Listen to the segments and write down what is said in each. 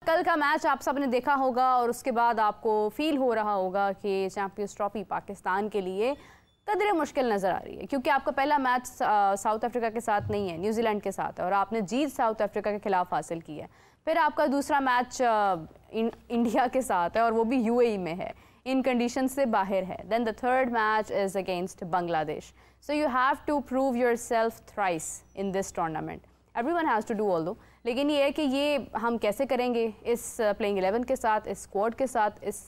कल का मैच आप सबने देखा होगा और उसके बाद आपको फील हो रहा होगा कि चैंपियंस ट्रॉफी पाकिस्तान के लिए कदरे मुश्किल नज़र आ रही है, क्योंकि आपका पहला मैच साउथ अफ्रीका के साथ नहीं है, न्यूजीलैंड के साथ है और आपने जीत साउथ अफ्रीका के खिलाफ हासिल की है। फिर आपका दूसरा मैच इंडिया के साथ है और वो भी यूएई में है, इन कंडीशन से बाहर है। Then the third match is against Bangladesh. So you have to prove yourself thrice in this tournament. Everyone has to do all though, लेकिन ये है कि ये हम कैसे करेंगे इस प्लेइंग 11 के साथ, इस स्क्वाड के साथ, इस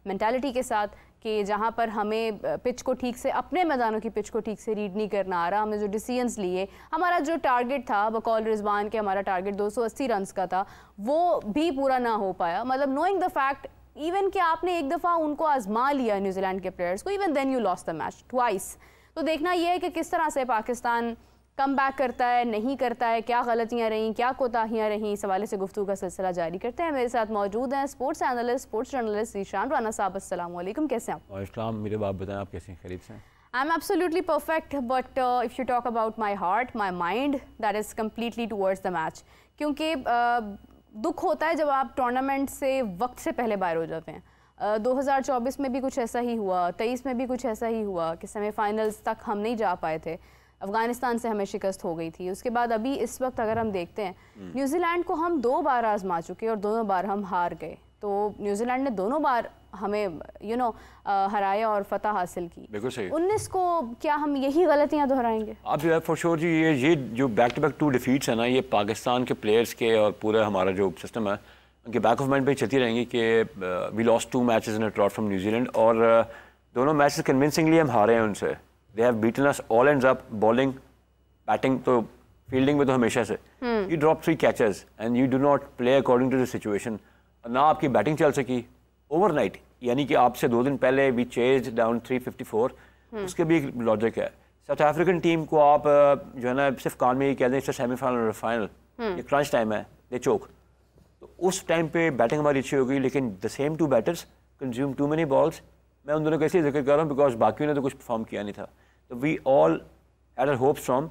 मेंटालिटी के साथ कि जहाँ पर हमें पिच को ठीक से, अपने मैदानों की पिच को ठीक से रीड नहीं करना आ रहा। हमने जो डिसीजंस लिए, हमारा जो टारगेट था बकौल रिजवान के, हमारा टारगेट 280 रन्स का था, वो भी पूरा ना हो पाया। मतलब नोइंग द फैक्ट इवन कि आपने एक दफ़ा उनको आजमा लिया न्यूजीलैंड के प्लेयर्स को, even then you lost the match twice. तो देखना यह है कि किस तरह से पाकिस्तान कम बैक करता है, नहीं करता है, क्या गलतियां रहीं, क्या कोताहियां रहीं। इस हवाले से गुफ्तगू का सिलसिला जारी करते हैं। मेरे साथ मौजूद हैं sports analyst, sports journalist Zeeshan Rana साहब। अस्सलाम वालेकुम, कैसे हैं आप? वालेकुम, मेरे बाप बताएं आप कैसे हैं? खैरियत से? I am absolutely perfect, but if you talk about my heart, my mind, that is completely towards the match. क्योंकि दुख होता है जब आप टूर्नामेंट से वक्त से पहले बाहर हो जाते हैं। 2024 में भी कुछ ऐसा ही हुआ, 23 में भी कुछ ऐसा ही हुआ कि सेमीफाइनल्स तक हम नहीं जा पाए थे, अफगानिस्तान से हमें शिकस्त हो गई थी। उसके बाद अभी इस वक्त अगर हम देखते हैं, न्यूजीलैंड को हम 2 बार आजमा चुके और दोनों बार हम हार गए। तो न्यूजीलैंड ने दोनों बार हमें हराया और फतह हासिल की। बिल्कुल सही। 19 को क्या हम यही गलतियां दोहराएंगे? अब फॉर श्योर जी, ये जो बैक टू बैक 2 डिफीट्स है ना, ये पाकिस्तान के प्लेयर्स के और पूरा हमारा जो सिस्टम है उनके बैक ऑफ माइंड पे चलती रहेंगी कि we lost 2 matches in a draw from New Zealand, और दोनों मैचेस कन्विंसिंगली हम हारे हैं उनसे। They have beaten us all ends up, bowling, batting तो, फील्डिंग में तो हमेशा से। You drop 3 catches and you do not play according to the situation. ना आपकी बैटिंग चल सकी ओवरनाइट, यानी कि आपसे 2 दिन पहले वी चेज्ड डाउन 354। उसके भी एक लॉजिक है। साउथ अफ्रीकन टीम को आप जो है ना सिर्फ कान में ये कह दें इससे सेमीफाइनल और फाइनल, ये क्रंच टाइम है, दे चोक। तो उस टाइम पे बैटिंग हमारी अच्छी हो गई, लेकिन the same 2 batters consume too many balls. मैं उन दोनों का इसलिए जिक्र कर रहा हूँ बिकॉज बाकियों ने तो कुछ परफॉर्म किया नहीं था। तो we all had our hopes from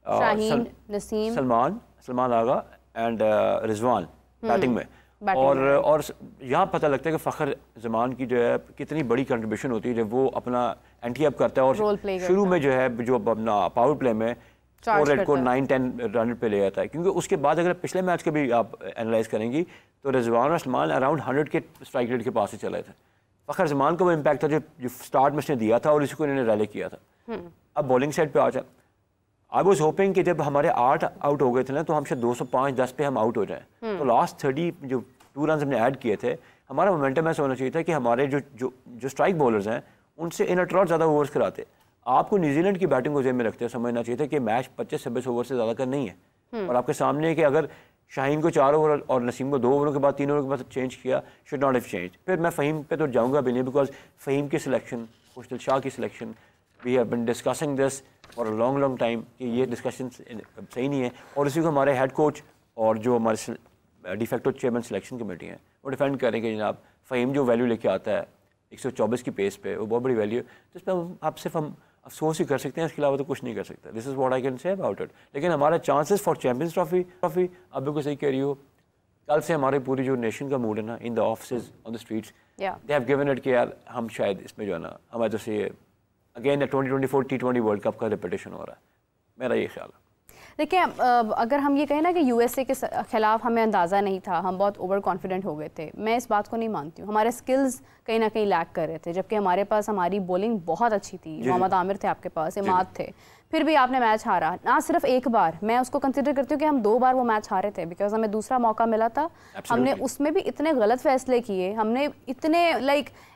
Shaheen, Naseem, Salman Agha and Rizwan batting में। और यहाँ पता लगता है कि फ़खर जमान की जो है कितनी बड़ी कंट्रीब्यूशन होती है जब वो अपना एंटी अप करता है और शुरू में जो है जो अपना पावर प्ले में 4 रेड को 9-10 रन पे ले जाता है। क्योंकि उसके बाद अगर पिछले मैच के भी आप एनालाइज करेंगी तो रिजवान और सलमान अराउंड 100 के स्ट्राइक रेट के पास ही चले थे। फ़खर जमान का वो इम्पैक्ट था जो स्टार्ट में उसने दिया था और इसी को इन्होंने रैली किया था। अब बॉलिंग साइड पे आ जाए, आई वॉज होपिंग कि जब हमारे 8 आउट हो गए थे ना तो हम शायद 205-10 पे हम आउट हो जाएं। तो लास्ट 30 जो 2 रन हमने ऐड किए थे, हमारा मोमेंटम ऐसा होना चाहिए था कि हमारे जो स्ट्राइक बॉलर्स हैं उनसे इन अ ज़्यादा ओवर्स कराते। आपको न्यूजीलैंड की बैटिंग को ज़हन में रखते समझना चाहिए था कि मैच 25-26 ओवर से ज़्यादा का नहीं है। और आपके सामने है कि अगर शाहीन को 4 ओवर और नसीम को 2 ओवरों के बाद 3 ओवर के बाद चेंज किया, शुड नॉट हैव चेंज। फिर मैं फ़हीम पे तो जाऊँगा भी नहीं, बिकॉज फ़हीम की सिलेक्शन, खुशदिल शाह की selection, we have been discussing this for a long time कि ये डिस्कशन सही नहीं है। और इसी को हमारे हेड कोच और जो हमारे डिफेक्टो चेयरमैन सिलेक्शन कमेटी हैं वो डिफेंड करेंगे जनाब फ़हीम जो वैल्यू लेके आता है 124 की पेस पे, वो बहुत बड़ी वैल्यू है। तो इस पर आप सिर्फ हम अफसोस ही कर सकते हैं, इसके अलावा तो कुछ नहीं कर सकते। This is what I can say about it. लेकिन हमारे चांसेस फॉर चैंपियंस ट्रॉफी आप बिल्कुल सही कह रही हो। कल से हमारी पूरी जो नेशन का मूड है ना, in the office, on the streets, they have given it कि यार हम शायद इसमें जो है ना हमारे तो से अगेन 2024 T20 वर्ल्ड कप का रिपीटेशन हो रहा है, मेरा ये ख्याल है। देखिए, अगर हम ये कहें ना कि यूएसए के खिलाफ हमें अंदाज़ा नहीं था, हम बहुत ओवर कॉन्फिडेंट हो गए थे, मैं इस बात को नहीं मानती हूँ। हमारे स्किल्स कहीं ना कहीं लैक कर रहे थे, जबकि हमारे पास हमारी बॉलिंग बहुत अच्छी थी। मोहम्मद आमिर थे आपके पास, इमाद थे, फिर भी आपने मैच हारा। ना सिर्फ एक बार, मैं उसको कंसिडर करती हूँ कि हम 2 बार वो मैच हारे थे, बिकॉज हमें दूसरा मौका मिला था। हमने उसमें भी इतने गलत फैसले किए, हमने इतने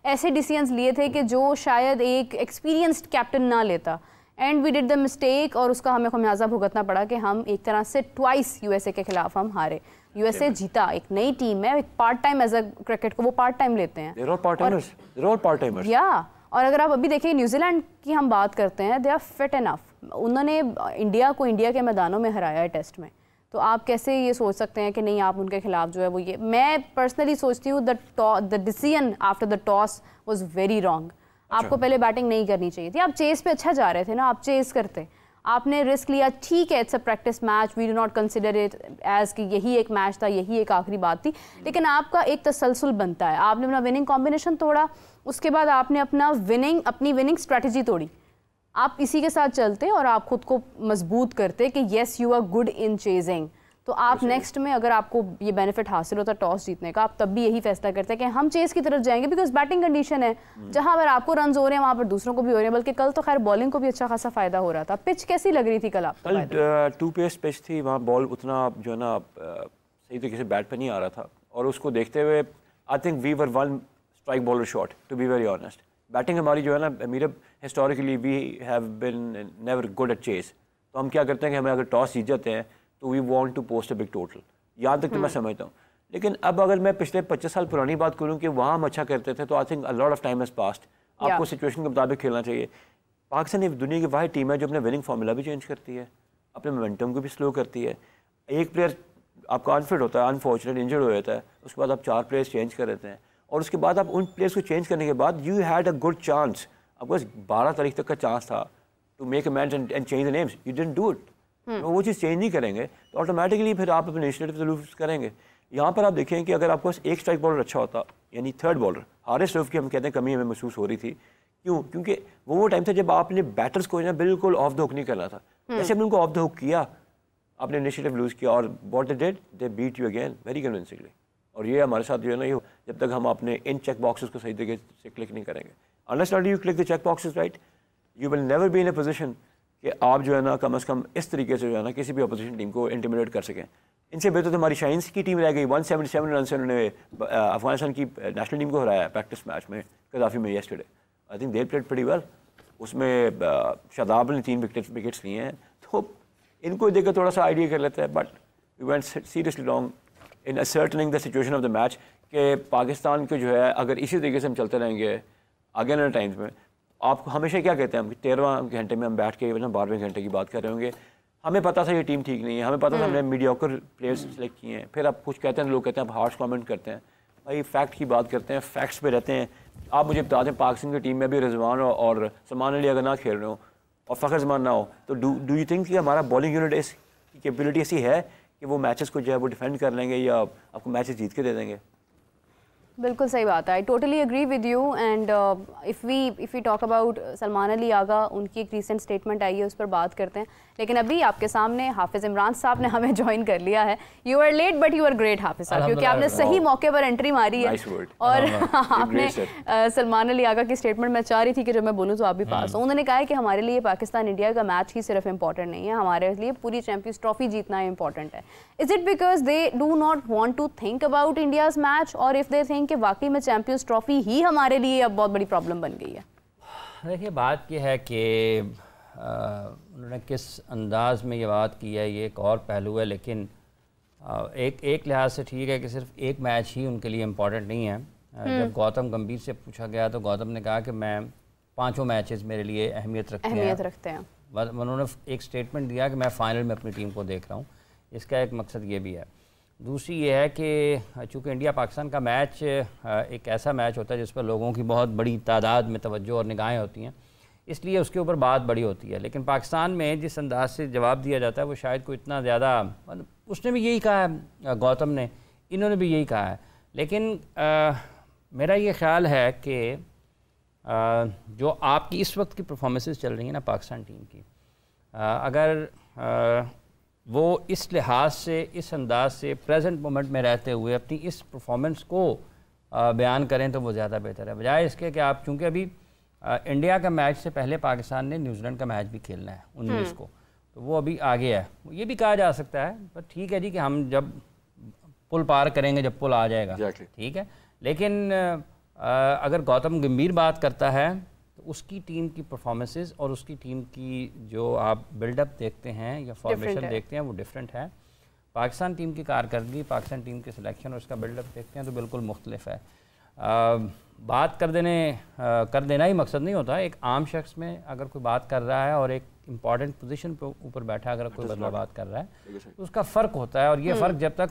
ऐसे डिसीजंस लिए थे कि जो शायद एक एक्सपीरियंस्ड कैप्टन ना लेता। And we did the mistake और उसका हमें खमियाजा भुगतना पड़ा कि हम एक तरह से ट्वाइस यूएसए के खिलाफ हम हारे। यूएसए जीता, एक नई टीम है, एक part time as a cricket को वो पार्ट टाइम लेते हैं। या और अगर आप अभी देखिए न्यूजीलैंड की हम बात करते हैं, दे आर फिट इनफ। उन्होंने इंडिया को इंडिया के मैदानों में हराया है टेस्ट में। तो आप कैसे ये सोच सकते हैं कि नहीं आप उनके खिलाफ जो है वो ये, मैं पर्सनली सोचती हूँ the decision after the toss was very wrong. आपको पहले बैटिंग नहीं करनी चाहिए थी, आप चेस पे अच्छा जा रहे थे ना, आप चेस करते। आपने रिस्क लिया, ठीक है, it's a practice match, we do not consider it as कि यही एक मैच था, यही एक आखिरी बात थी, लेकिन आपका एक तसलसल बनता है। आपने अपना विनिंग कॉम्बिनेशन तोड़ा, उसके बाद आपने अपनी विनिंग स्ट्रेटजी तोड़ी, आप इसी के साथ चलते और आप खुद को मजबूत करते कि yes you are good in chasing, तो आप नेक्स्ट में अगर आपको ये बेनिफिट हासिल होता है टॉस जीतने का, आप तब भी यही फैसला करते हैं कि हम चेस की तरफ जाएंगे, बिकॉज बैटिंग कंडीशन है जहां पर आपको रन हो रहे हैं वहां पर दूसरों को भी हो रहे हैं, बल्कि कल तो खैर बॉलिंग को भी अच्छा खासा फायदा हो रहा था। पिच कैसी लग रही थी कल आपको? कल 2 पेस पिच थी, वहाँ बॉल उतना जो है ना सही तरीके से बैट पे नहीं आ रहा था, और उसको देखते हुए I think we were one strike bowler short, to be very honest. Batting हमारी जो है ना मीरब historically we have been never good at chase, तो हम क्या करते हैं कि हमें अगर टॉस जीत जाते हैं तो we want to post a big total, यहाँ तक तो मैं समझता हूँ। लेकिन अब अगर मैं पिछले 25 साल पुरानी बात करूँ कि वहाँ हम अच्छा करते थे, तो I think a lot of time has past. आपको सिचुएशन के मुताबिक खेलना चाहिए। पाकिस्तान एक दुनिया की वाहिद टीम है जो अपने विनिंग फार्मूला भी चेंज करती है, अपने मोमेंटम को भी स्लो करती है। एक प्लेयर आपका अनफिट होता है, अनफॉर्चुनेट इंजर्ड हो जाता है, उसके बाद आप 4 प्लेयर्स चेंज कर देते हैं, और उसके बाद आप उन प्लेयर्स को चेंज करने के बाद you had a good chance, आपके पास 12 तारीख तक का चांस था to make a match and change the names, you didn't do it. वो चीज़ चेंज नहीं करेंगे तो ऑटोमेटिकली फिर आप अपने इनिशिएटिव लूज करेंगे। यहाँ पर आप देखें कि अगर आपके पास एक स्ट्राइक बॉलर अच्छा होता, यानी थर्ड बॉलर, हारिस रऊफ की हम कहते हैं कमी हमें महसूस हो रही थी। क्यों? क्योंकि वो टाइम था जब आपने बैटर्स को ना बिल्कुल ऑफ द हुक नहीं करना था। जैसे हमने उनको ऑफ द हुक किया, आपने इनिशिएटिव लूज किया, और what they did, they beat you again very convincingly. और ये हमारे साथ जो है ना, ये जब तक हम अपने इन चेक बॉक्सेस को सही तरीके से क्लिक नहीं करेंगे, unless you click the check boxes right, you will never be in a position कि आप जो है ना कम से कम इस तरीके से जो है ना किसी भी अपोजिशन टीम को इंटिमिडेट कर सकें। इनसे बेहतर तो हमारी शाइन्स की टीम रह गई, 177 रन से उन्होंने अफगानिस्तान की नेशनल टीम को हराया प्रैक्टिस मैच में कदाफी में yesterday. I think they played pretty well. उसमें शादाब ने 3 विकेट्स लिए हैं, तो इनको देखकर थोड़ा सा आइडिया कर लेता है। But we went seriously wrong in ascertaining the situation of the match कि पाकिस्तान को जो है अगर इसी तरीके से हम चलते रहेंगे आगे आने टाइम्स में, आप हमेशा क्या कहते हैं हम 13वें घंटे में हम बैठ के ना 12वें घंटे की बात कर रहे होंगे, हमें पता था ये टीम ठीक नहीं है, हमें पता था हमने मीडियोकर प्लेयर्स सेलेक्ट किए हैं। फिर आप कुछ कहते हैं, लोग कहते हैं आप हार्श कमेंट करते हैं। भाई फैक्ट की बात करते हैं, फैक्ट्स पे रहते हैं। आप मुझे बता दें पाकिस्तान की टीम में भी रिजवान और सलमान अली अगर ना खेल रहे हो और फ़खर जमान ना हो, तो डू यू थिंक कि हमारा बॉलिंग यूनिट इसकी कैपेबिलिटी ऐसी है कि वो मैचेस को जो है वो डिफेंड कर लेंगे या आपको मैचेस जीत के दे देंगे? बिल्कुल सही बात है, I totally agree with you. And if we talk about Salman Ali Agha, उनकी एक रीसेंट स्टेटमेंट आई है, उस पर बात करते हैं। लेकिन अभी आपके सामने हाफिज़ इमरान साहब ने हमें ज्वाइन कर लिया है। You are late but you are great Hafeez Sahab, क्योंकि आपने सही मौके पर एंट्री मारी है। और आपने सलमान अली आगा की स्टेटमेंट मैं चाह रही थी कि जब मैं बोलूँ तो आप भी पास हो। उन्होंने कहा है कि हमारे लिए पाकिस्तान इंडिया का मैच ही सिर्फ इंपॉर्टेंट नहीं है, हमारे लिए पूरी चैंपियंस ट्रॉफी जीतना इंपॉर्टेंट है। Is it because they do not want to think about India's match, और इफ दे थिंक कि वाकई में चैंपियंस ट्रॉफी ही हमारे लिए अब बहुत बड़ी प्रॉब्लम बन गई है? देखिए बात यह है कि उन्होंने किस अंदाज में ये बात की है ये एक और पहलू है, लेकिन एक लिहाज से ठीक है कि सिर्फ एक मैच ही उनके लिए इम्पॉर्टेंट नहीं है। जब गौतम गंभीर से पूछा गया तो गौतम ने कहा कि मैं 5 मैचेस मेरे लिए अहमियत रखते हैं। उन्होंने एक स्टेटमेंट दिया कि मैं फ़ाइनल में अपनी टीम को देख रहा हूँ। इसका एक मकसद ये भी है। दूसरी ये है कि चूँकि इंडिया पाकिस्तान का मैच एक ऐसा मैच होता है जिस पर लोगों की बहुत बड़ी तादाद में तवज्जो और निगाहें होती हैं, इसलिए उसके ऊपर बात बड़ी होती है। लेकिन पाकिस्तान में जिस अंदाज से जवाब दिया जाता है वो शायद कोई इतना ज़्यादा, उसने भी यही कहा है गौतम ने, इन्होंने भी यही कहा है। लेकिन मेरा ये ख़्याल है कि जो आपकी इस वक्त की परफॉर्मेंसेस चल रही हैं ना पाकिस्तान टीम की, अगर वो इस लिहाज से, इस अंदाज से प्रेजेंट मोमेंट में रहते हुए अपनी इस परफॉर्मेंस को बयान करें तो वो ज़्यादा बेहतर है, बजाय इसके कि आप, चूँकि अभी इंडिया का मैच से पहले पाकिस्तान ने न्यूजीलैंड का मैच भी खेलना है 19 को, तो वो अभी आगे है। ये भी कहा जा सकता है, पर ठीक है जी कि हम जब पुल पार करेंगे, जब पुल आ जाएगा, ठीक है। लेकिन अगर गौतम गंभीर बात करता है तो उसकी टीम की परफॉर्मेंसेस और उसकी टीम की जो आप बिल्डअप देखते हैं या फॉर्मेशन देखते हैं वो डिफरेंट है। पाकिस्तान टीम की कारकर्दगी, पाकिस्तान टीम की सिलेक्शन और उसका बिल्डअप देखते हैं तो बिल्कुल मुख्तलिफ है। बात कर देना ही मकसद नहीं होता। एक आम शख्स में अगर कोई बात कर रहा है और एक इम्पॉर्टेंट पोजीशन पे ऊपर बैठा अगर कोई बंदा बात कर रहा है तो उसका फ़र्क होता है। और ये फ़र्क जब तक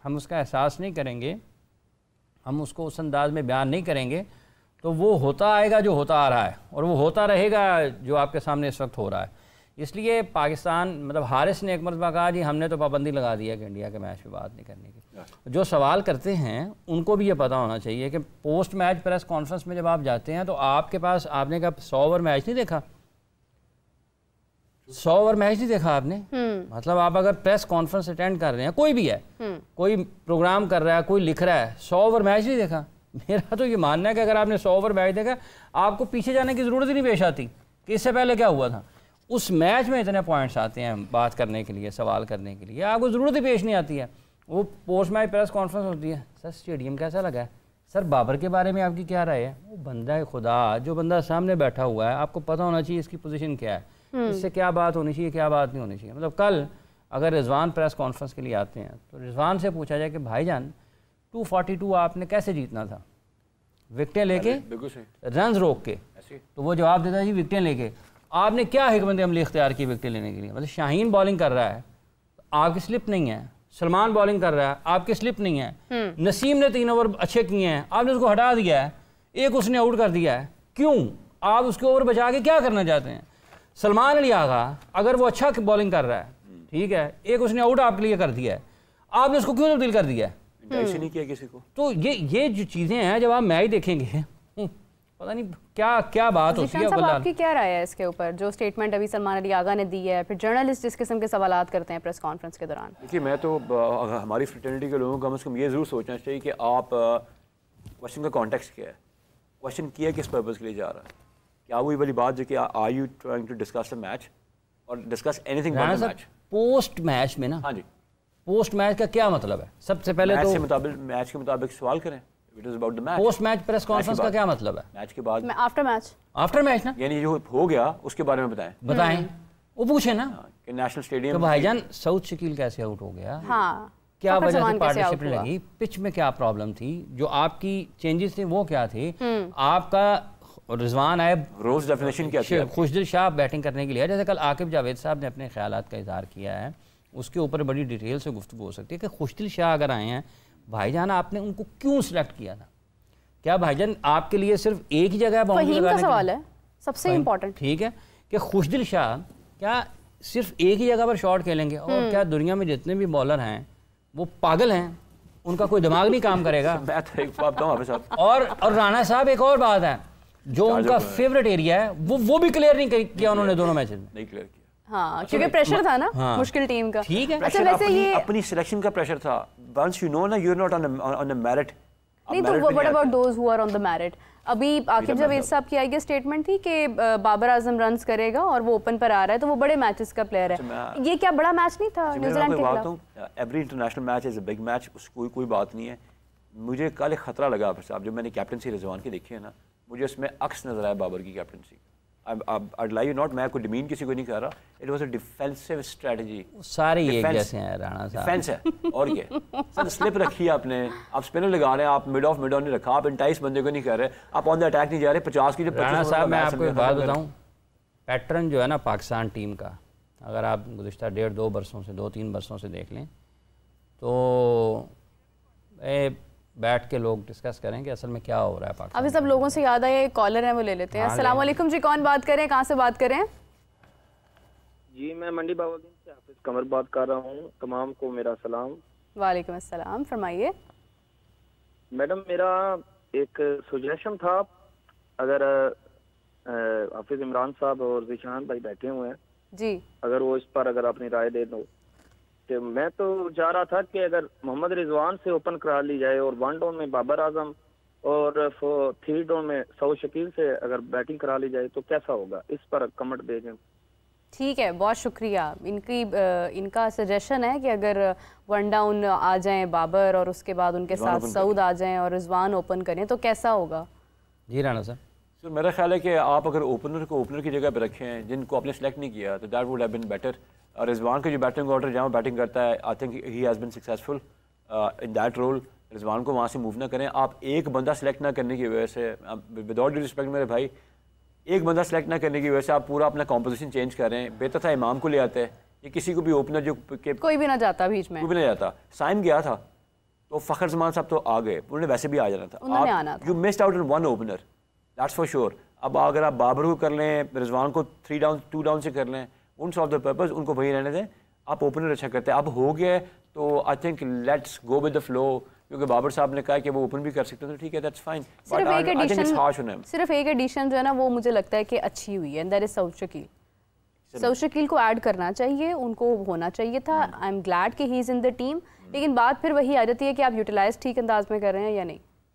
हम उसका एहसास नहीं करेंगे, हम उसको उस अंदाज में बयान नहीं करेंगे, तो वो होता आएगा जो होता आ रहा है और वो होता रहेगा जो आपके सामने इस वक्त हो रहा है। इसलिए पाकिस्तान मतलब हारिस ने एक मरतबा कहा जी हमने तो पाबंदी लगा दी है कि इंडिया के मैच पे बात नहीं करने की। जो सवाल करते हैं उनको भी ये पता होना चाहिए कि पोस्ट मैच प्रेस कॉन्फ्रेंस में जब आप जाते हैं तो आपके पास, आपने कहा 100 ओवर मैच नहीं देखा, 100 ओवर मैच नहीं देखा आपने, मतलब आप अगर प्रेस कॉन्फ्रेंस अटेंड कर रहे हैं, कोई भी है, कोई प्रोग्राम कर रहा है, कोई लिख रहा है, 100 ओवर मैच नहीं देखा। मेरा तो ये मानना है कि अगर आपने 100 ओवर मैच देखा, आपको पीछे जाने की ज़रूरत ही नहीं पेश आती कि इससे पहले क्या हुआ था। उस मैच में इतने पॉइंट्स आते हैं बात करने के लिए, सवाल करने के लिए, आपको ज़रूरत ही पेश नहीं आती है। वो पोस्ट मैच प्रेस कॉन्फ्रेंस होती है, सर स्टेडियम कैसा लगा है, सर बाबर के बारे में आपकी क्या राय है। वो बंदा है खुदा, जो बंदा सामने बैठा हुआ है, आपको पता होना चाहिए इसकी पोजीशन क्या है, इससे क्या बात होनी चाहिए, क्या बात नहीं होनी चाहिए। मतलब कल अगर रिजवान प्रेस कॉन्फ्रेंस के लिए आते हैं तो रिजवान से पूछा जाए कि भाईजान 242 आपने कैसे जीतना था, विकेटें लेके, रन रोक के, तो वो जवाब देता है जी विकेटें लेके। आपने क्या हिकमत अमली इख्तियार की विकेटें लेने के लिए। मतलब शाहीन बॉलिंग कर रहा है, आपकी स्लिप नहीं है, सलमान बॉलिंग कर रहा है, आपकी स्लिप नहीं है, नसीम ने 3 ओवर अच्छे किए हैं, आपने उसको हटा दिया है, एक उसने आउट कर दिया है, क्यों? आप उसके ओवर बचा के क्या करना चाहते हैं? सलमान अली आगा अगर वो अच्छा बॉलिंग कर रहा है, ठीक है, एक उसने आउट आपके लिए कर दिया है, आपने उसको क्यों तब्दील कर दिया है? नहीं किया किसी को। तो ये जो चीज़ें हैं, जब आप मैच देखेंगे पता नहीं क्या क्या बात होती है। आपकी क्या राय है इसके ऊपर, जो स्टेटमेंट अभी सलमान अली आगा ने दी है, फिर जर्नलिस्ट जिस किस्म के सवालात करते हैं प्रेस कॉन्फ्रेंस के दौरान? देखिए, मैं तो हमारी फ्रेटर्निटी के लोगों को कम से कम ये ज़रूर सोचना चाहिए कि आप क्वेश्चन का कॉन्टेक्स्ट क्या है, क्वेश्चन किया किस पर्पज़ के लिए जा रहा है। क्या वही वाली बात जो कि are you trying to discuss the match और discuss anything about the match. Post match में ना, हाँ जी, पोस्ट मैच का क्या मतलब है? सबसे पहले तो मैच के मुताबिक सवाल करें। It is about the match. Post match press conference का क्या मतलब है? मैच के बाद, आफ्टर मैच ना, यानी जो हो गया उसके बारे में बताएं। वो पूछे ना कि नेशनल स्टेडियम तो भाईजान साउथ शकील कैसे आउट हो गया, हाँ, क्या वजह से पार्टनरशिप नहीं लगी, पिच में क्या प्रॉब्लम थी, जो आपकी चेंजेस थे वो क्या थे, आपका रिजवान आए रोज डेफिनेशन क्या थी, खुशदिल शाह बैटिंग करने के लिए, जैसे कल आकिब जावेद साहब ने अपने ख्यालात का इजहार किया है, उसके ऊपर बड़ी डिटेल से गुफ्तगू हो सकती है कि खुशदिल शाह अगर आए हैं, भाईजान आपने उनको क्यों सिलेक्ट किया था? क्या भाईजान आपके लिए सिर्फ एक ही जगह बाउंड्री लगाने का सवाल है सबसे इम्पोर्टेंट, ठीक है, कि खुशदिल शाह क्या सिर्फ एक ही जगह पर शॉट खेलेंगे? और क्या दुनिया में जितने भी बॉलर हैं वो पागल हैं, उनका कोई दिमाग नहीं काम करेगा? मैं तो एक बात बताऊं आपके साथ, और राणा साहब एक और बात है, जो उनका फेवरेट एरिया है वो भी क्लियर नहीं किया उन्होंने दोनों मैचेस में। नहीं क्लियर किया, हाँ, क्योंकि प्रेशर था ना, मुश्किल टीम का। ठीक है, अच्छा, वैसे ये अपनी सिलेक्शन का प्रेशर था। वंस यू नो ना, you are not on the merit. नहीं तो what about those who are on the merit? अभी आकिब जावेद साहब की आई स्टेटमेंट थी कि बाबर आजम रन्स करेगा और वो ओपन पर आ रहा है, तो वो बड़े मैचेस का प्लेयर है। ये क्या बड़ा मैच नहीं था न्यूजीलैंड के खिलाफ? Every international match is a big match, उसकी कोई बात नहीं है। मुझे कल एक खतरा लगा साहब, जब मैंने कैप्टनसी रिजवान की देखी है ना, मुझे उसमें अक्स नजर आया बाबर की captaincy. I'd lie you not, मैं कोई डिमीन किसी को नहीं कर रहा, it was a defensive strategy. सारे एक जैसे हैं राणा साहब, डिफेंस है और क्या। सर स्लिप रखी है आपने, आप स्पिनर लगा रहे हैं, आप मिड ऑफ नहीं रखा, आप 28 बंदे को नहीं कर रहे, आप ऑन द अटैक नहीं जा रहे, 50 की जो राणा साहब मैं आपको एक बात बताऊं, पैटर्न जो है ना पाकिस्तान टीम का, अगर आप गुज़िश्ता 1.5-2 बरसों से 2-3 बरसों से देख लें तो बैठ के लोग डिस्कस करें कि असल में क्या हो रहा है पाकिस्तान। अभी सब लोगों से याद आया, एक कॉलर है वो ले लेते हैं। अस्सलाम वालेकुम जी, कौन बात करें, कहाँ से बात करें? जी मैं मंडी बावलदीन से हाफिज कमर बात कर रहा हूँ, तमाम को मेरा सलाम। वालेकुम अस्सलाम, फरमाइए। मैडम मेरा एक सजेशन था, अगर हाफिज इमरान साहब और जिशान भाई बैठे हुए हैं जी, अगर वो इस पर अगर अपनी राय दे दो, तो मैं तो चाह रहा था कि अगर मोहम्मद रिजवान से ओपन करा ली जाए और 1 डाउन में बाबर आजम और 3 डाउन में सऊद शकील से अगर बैटिंग करा ली जाए तो कैसा होगा, इस पर कमेंट भेजें। ठीक है, बहुत शुक्रिया। इनका सजेशन है कि अगर 1 डाउन आ जाएं बाबर और उसके बाद उनके साथ सऊद आ जाएं और रिजवान ओपन करें तो कैसा होगा? जी राणा साहब, सर मेरा ख्याल है कि आप अगर ओपनर को ओपनर की जगह पर रखें जिनको आपने सेलेक्ट नहीं किया, तो that would have been better. और रिजवान का जो बैटिंग ऑर्डर जहाँ बैटिंग करता है, I think he has been successful in that role. Rizwan को वहाँ से मूव ना करें। आप एक बंदा सेलेक्ट ना करने की वजह से, विदाउट डिसरिस्पेक्ट मेरे भाई, एक बंदा सेलेक्ट ना करने की वजह से आप पूरा अपना कॉम्पोजिशन चेंज कर रहे हैं। बेहतर था इमाम को ले आते हैं, ये किसी को भी ओपनर जो कोई भी ना जाता बीच में, कोई भी ना जाता। साइम गया था तो फ़खर जमान साहब तो आ गए, उन्होंने वैसे भी आ जाना था। You missed out in 1 opener, that's for sure. अब अगर आप बाबर को कर लें, रिजवान को 3 डाउन 2 डाउन से कर लें, उन सॉल्व द पर्पस, उनको वही रहने दें। आप ओपनर अच्छा करते हैं, अब हो गया है तो I think let's go with the flow, क्योंकि बाबर साहब ने कहा कि वो ओपन भी कर सकते हैं, तो ठीक है, दैट्स फाइन। सिर्फ एक एडिशन जो है ना वो मुझे लगता है कि अच्छी हुई है, दैट इज सऊद शकील। सऊद शकील को ऐड करना चाहिए, उनको होना चाहिए था। आई एम ग्लैड कि he is in the team, लेकिन बात फिर वही आ जाती है कि आप यूटिलाइज ठीक अंदाज में कर रहे हैं या नहीं।